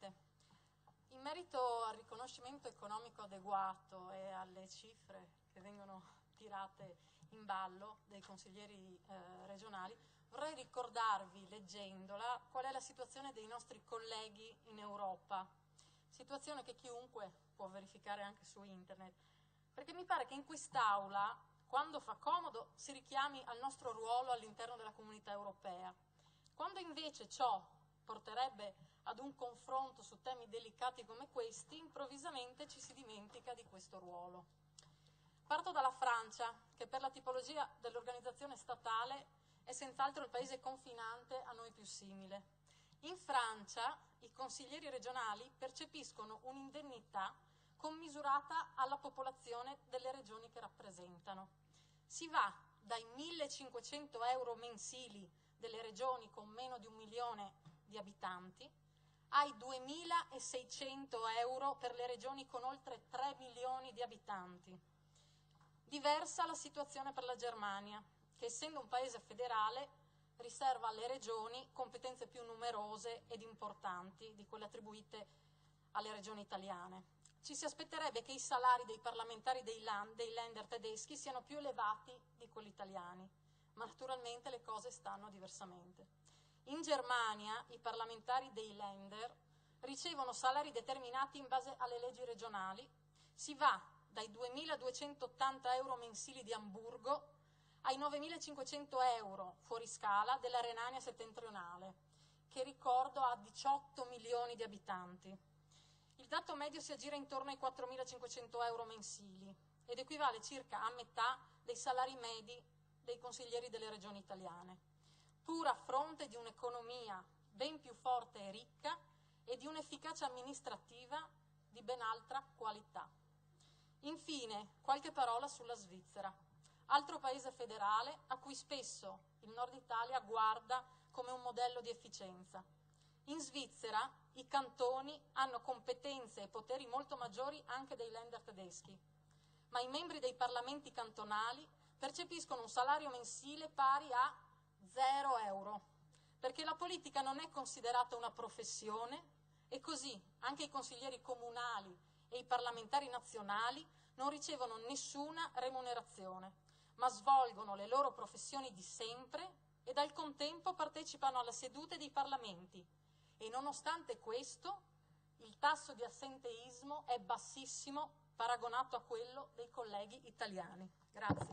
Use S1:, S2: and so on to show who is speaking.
S1: Presidente. In merito al riconoscimento economico adeguato e alle cifre che vengono tirate in ballo dai consiglieri regionali, vorrei ricordarvi, leggendola, qual è la situazione dei nostri colleghi in Europa, situazione che chiunque può verificare anche su internet, perché mi pare che in quest'Aula, quando fa comodo, si richiami al nostro ruolo all'interno della comunità europea, quando invece ciò porterebbe ad un confronto su temi delicati come questi, improvvisamente ci si dimentica di questo ruolo. Parto dalla Francia, che per la tipologia dell'organizzazione statale è senz'altro il paese confinante a noi più simile. In Francia i consiglieri regionali percepiscono un'indennità commisurata alla popolazione delle regioni che rappresentano. Si va dai 1.500 euro mensili delle regioni con meno di 1 milione di abitanti ai 2.600 euro per le regioni con oltre 3 milioni di abitanti. Diversa la situazione per la Germania, che essendo un paese federale riserva alle regioni competenze più numerose ed importanti di quelle attribuite alle regioni italiane. Ci si aspetterebbe che i salari dei parlamentari dei Länder tedeschi siano più elevati di quelli italiani, ma naturalmente le cose stanno diversamente. In Germania i parlamentari dei Länder ricevono salari determinati in base alle leggi regionali, si va dai 2.280 euro mensili di Amburgo ai 9.500 euro fuori scala della Renania settentrionale, che ricordo ha 18 milioni di abitanti. Il dato medio si aggira intorno ai 4.500 euro mensili ed equivale circa a metà dei salari medi dei consiglieri delle regioni italiane, pur a fronte di un'economia ben più forte e ricca e di un'efficacia amministrativa di ben altra qualità. Infine, qualche parola sulla Svizzera, altro paese federale a cui spesso il Nord Italia guarda come un modello di efficienza. In Svizzera i cantoni hanno competenze e poteri molto maggiori anche dei Länder tedeschi, ma i membri dei parlamenti cantonali percepiscono un salario mensile pari a 0 euro, perché la politica non è considerata una professione e così anche i consiglieri comunali e i parlamentari nazionali non ricevono nessuna remunerazione, ma svolgono le loro professioni di sempre e al contempo partecipano alle sedute dei parlamenti e nonostante questo il tasso di assenteismo è bassissimo paragonato a quello dei colleghi italiani. Grazie.